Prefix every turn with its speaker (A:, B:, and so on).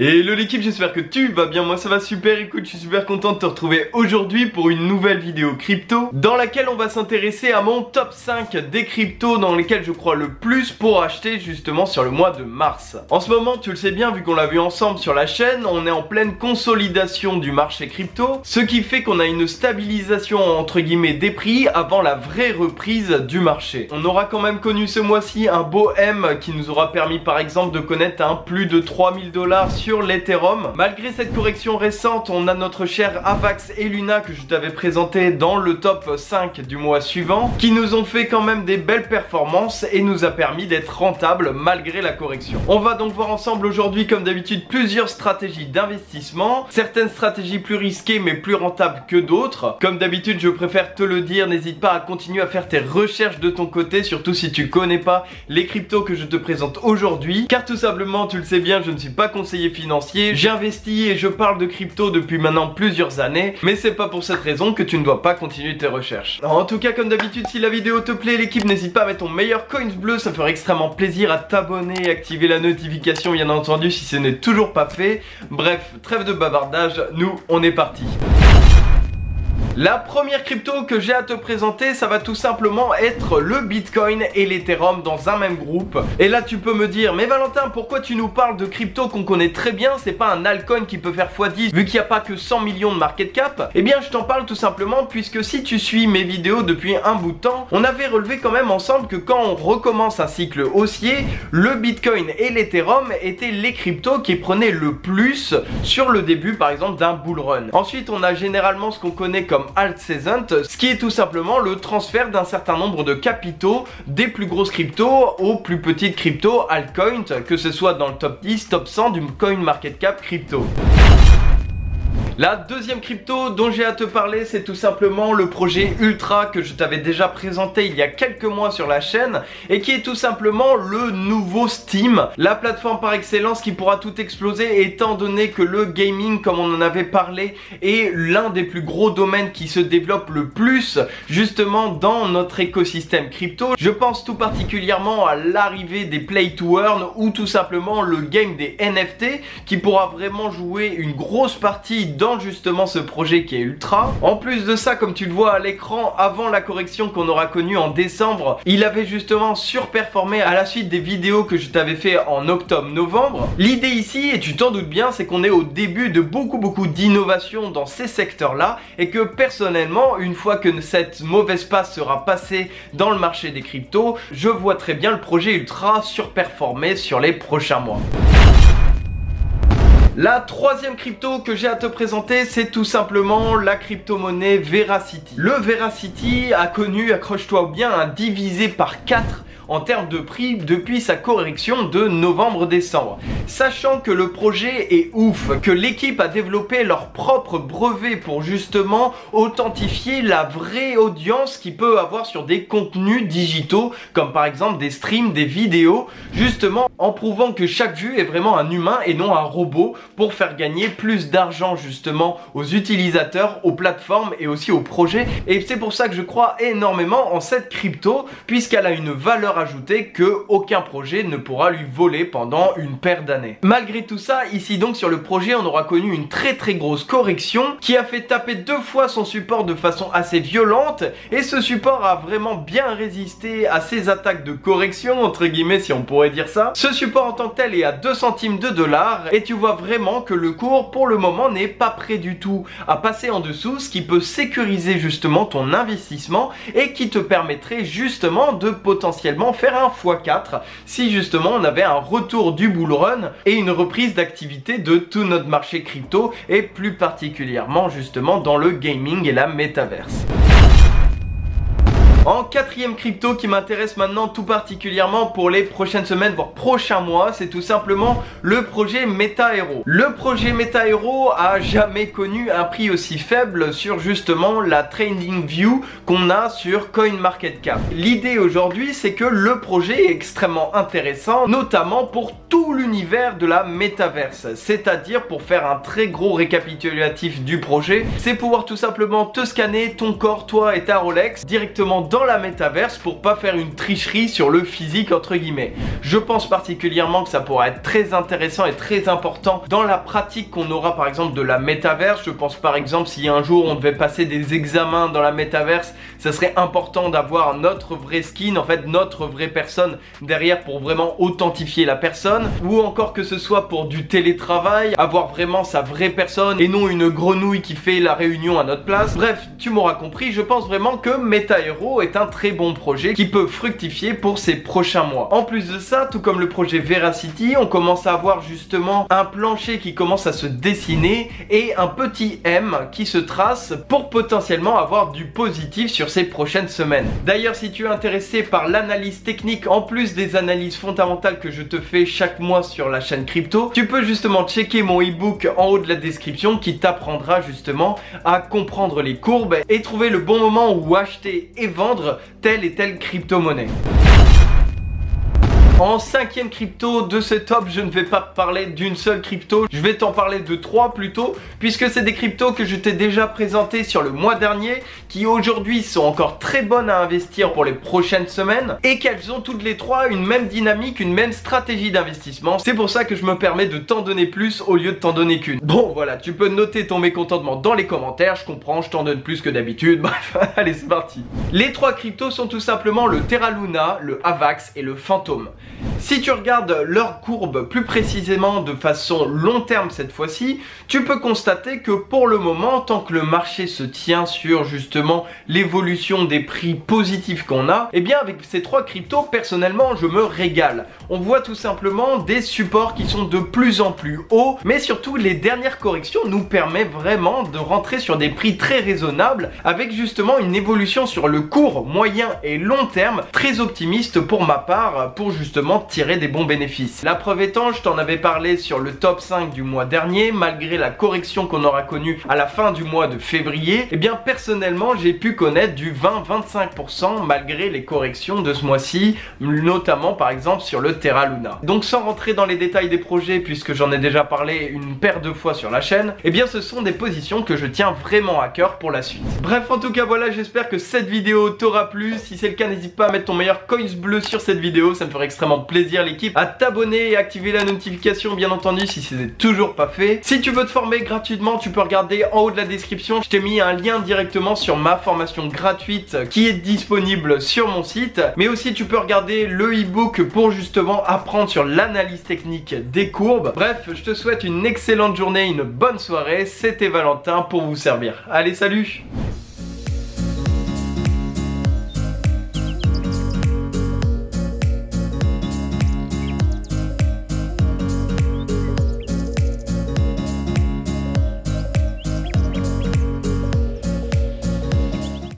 A: Hello l'équipe, j'espère que tu vas bien, moi ça va super. Écoute, je suis super content de te retrouver aujourd'hui pour une nouvelle vidéo crypto dans laquelle on va s'intéresser à mon top 5 des cryptos dans lesquels je crois le plus pour acheter justement sur le mois de mars. En ce moment, tu le sais bien, vu qu'on l'a vu ensemble sur la chaîne, on est en pleine consolidation du marché crypto, ce qui fait qu'on a une stabilisation entre guillemets des prix avant la vraie reprise du marché. On aura quand même connu ce mois-ci un beau M qui nous aura permis par exemple de connaître un plus de 3000 $ sur l'Ethereum. Malgré cette correction récente, on a notre cher Avax et Luna que je t'avais présenté dans le top 5 du mois suivant, qui nous ont fait quand même des belles performances et nous a permis d'être rentables malgré la correction. On va donc voir ensemble aujourd'hui comme d'habitude plusieurs stratégies d'investissement, certaines stratégies plus risquées mais plus rentables que d'autres. Comme d'habitude, je préfère te le dire, n'hésite pas à continuer à faire tes recherches de ton côté, surtout si tu connais pas les cryptos que je te présente aujourd'hui, car tout simplement, tu le sais bien, je ne suis pas conseiller financier, j'investis et je parle de crypto depuis maintenant plusieurs années, mais c'est pas pour cette raison que tu ne dois pas continuer tes recherches. En tout cas, comme d'habitude, si la vidéo te plaît, l'équipe, n'hésite pas à mettre ton meilleur coins bleu, ça ferait extrêmement plaisir, à t'abonner et activer la notification bien entendu si ce n'est toujours pas fait. Bref, trêve de bavardage, nous on est parti. La première crypto que j'ai à te présenter, ça va tout simplement être le Bitcoin et l'Ethereum dans un même groupe. Et là tu peux me dire, mais Valentin, pourquoi tu nous parles de crypto qu'on connaît très bien? C'est pas un altcoin qui peut faire x10 vu qu'il n'y a pas que 100 millions de market cap? Eh bien je t'en parle tout simplement puisque si tu suis mes vidéos depuis un bout de temps, on avait relevé quand même ensemble que quand on recommence un cycle haussier, le Bitcoin et l'Ethereum étaient les cryptos qui prenaient le plus sur le début par exemple d'un bull run. Ensuite on a généralement ce qu'on connaît comme alt-season, ce qui est tout simplement le transfert d'un certain nombre de capitaux des plus grosses cryptos aux plus petites cryptos altcoins, que ce soit dans le top 10, top 100 du coin market cap crypto. La deuxième crypto dont j'ai à te parler, c'est tout simplement le projet Ultra que je t'avais déjà présenté il y a quelques mois sur la chaîne et qui est tout simplement le nouveau Steam, la plateforme par excellence qui pourra tout exploser étant donné que le gaming, comme on en avait parlé, est l'un des plus gros domaines qui se développe le plus justement dans notre écosystème crypto. Je pense tout particulièrement à l'arrivée des Play to Earn ou tout simplement le game des NFT qui pourra vraiment jouer une grosse partie dans justement ce projet qui est Ultra. En plus de ça, comme tu le vois à l'écran, avant la correction qu'on aura connue en décembre, il avait justement surperformé à la suite des vidéos que je t'avais fait en octobre-novembre. L'idée ici, et tu t'en doutes bien, c'est qu'on est au début de beaucoup d'innovations dans ces secteurs-là et que personnellement, une fois que cette mauvaise passe sera passée dans le marché des cryptos, je vois très bien le projet Ultra surperformer sur les prochains mois. La troisième crypto que j'ai à te présenter, c'est tout simplement la crypto-monnaie Verasity. Le Verasity a connu, accroche-toi bien, un divisé par 4 en termes de prix depuis sa correction de novembre-décembre. Sachant que le projet est ouf, que l'équipe a développé leur propre brevet pour justement authentifier la vraie audience qu'il peut avoir sur des contenus digitaux, comme par exemple des streams, des vidéos, justement en prouvant que chaque vue est vraiment un humain et non un robot, pour faire gagner plus d'argent justement aux utilisateurs, aux plateformes et aussi aux projets. Et c'est pour ça que je crois énormément en cette crypto, puisqu'elle a une valeur ajoutée que aucun projet ne pourra lui voler pendant une paire d'années. Malgré tout ça, ici donc sur le projet, on aura connu une très grosse correction qui a fait taper 2 fois son support de façon assez violente, et ce support a vraiment bien résisté à ces attaques de correction entre guillemets si on pourrait dire ça. Ce support en tant que tel est à 2 centimes de dollars et tu vois vraiment que le cours pour le moment n'est pas prêt du tout à passer en dessous, ce qui peut sécuriser justement ton investissement et qui te permettrait justement de potentiellement faire un x4 si justement on avait un retour du bull run et une reprise d'activité de tout notre marché crypto et plus particulièrement justement dans le gaming et la métaverse. En quatrième crypto qui m'intéresse maintenant tout particulièrement pour les prochaines semaines voire prochains mois, c'est tout simplement le projet MetaHero. Le projet MetaHero a jamais connu un prix aussi faible sur justement la TradingView qu'on a sur CoinMarketCap. L'idée aujourd'hui, c'est que le projet est extrêmement intéressant, notamment pour tout l'univers de la métaverse. C'est-à-dire, pour faire un très gros récapitulatif du projet, c'est pouvoir tout simplement te scanner ton corps, toi et ta Rolex directement dans dans la métaverse pour pas faire une tricherie sur le physique entre guillemets. Je pense particulièrement que ça pourrait être très intéressant et très important dans la pratique qu'on aura par exemple de la métaverse. Je pense par exemple si un jour on devait passer des examens dans la métaverse, ça serait important d'avoir notre vrai skin, en fait notre vraie personne derrière pour vraiment authentifier la personne, ou encore que ce soit pour du télétravail, avoir vraiment sa vraie personne et non une grenouille qui fait la réunion à notre place. Bref, tu m'auras compris, je pense vraiment que MetaHero est un très bon projet qui peut fructifier pour ces prochains mois. En plus de ça, tout comme le projet Veracity, on commence à avoir justement un plancher qui commence à se dessiner et un petit M qui se trace pour potentiellement avoir du positif sur ces prochaines semaines. D'ailleurs, si tu es intéressé par l'analyse technique en plus des analyses fondamentales que je te fais chaque mois sur la chaîne crypto, tu peux justement checker mon ebook en haut de la description qui t'apprendra justement à comprendre les courbes et trouver le bon moment où acheter et vendre telle et telle crypto-monnaie. En cinquième crypto de ce top, je ne vais pas parler d'une seule crypto, je vais t'en parler de 3 plutôt, puisque c'est des cryptos que je t'ai déjà présenté sur le mois dernier, qui aujourd'hui sont encore très bonnes à investir pour les prochaines semaines, et qu'elles ont toutes les 3 une même dynamique, une même stratégie d'investissement. C'est pour ça que je me permets de t'en donner plus au lieu de t'en donner qu'une. Bon voilà, tu peux noter ton mécontentement dans les commentaires, je comprends, je t'en donne plus que d'habitude, bref, allez c'est parti. Les 3 cryptos sont tout simplement le Terra Luna, le Avax et le Phantom. Si tu regardes leur courbe plus précisément de façon long terme cette fois-ci, tu peux constater que pour le moment, tant que le marché se tient sur justement l'évolution des prix positifs qu'on a, et bien avec ces 3 cryptos, personnellement, je me régale. On voit tout simplement des supports qui sont de plus en plus hauts, mais surtout les dernières corrections nous permettent vraiment de rentrer sur des prix très raisonnables avec justement une évolution sur le court, moyen et long terme très optimiste pour ma part, pour justement tirer des bons bénéfices. La preuve étant, je t'en avais parlé sur le top 5 du mois dernier, malgré la correction qu'on aura connue à la fin du mois de février, et bien personnellement j'ai pu connaître du 20-25% malgré les corrections de ce mois-ci, notamment par exemple sur le Terra Luna. Donc sans rentrer dans les détails des projets, puisque j'en ai déjà parlé une paire de fois sur la chaîne, et bien ce sont des positions que je tiens vraiment à cœur pour la suite. Bref, en tout cas voilà, j'espère que cette vidéo t'aura plu. Si c'est le cas, n'hésite pas à mettre ton meilleur coins bleu sur cette vidéo, ça me ferait extrêmement plaisir l'équipe, à t'abonner et activer la notification bien entendu si c'est toujours pas fait. Si tu veux te former gratuitement, tu peux regarder en haut de la description, je t'ai mis un lien directement sur ma formation gratuite qui est disponible sur mon site, mais aussi tu peux regarder le e-book pour justement apprendre sur l'analyse technique des courbes. Bref, je te souhaite une excellente journée, une bonne soirée, c'était Valentin pour vous servir. Allez, salut!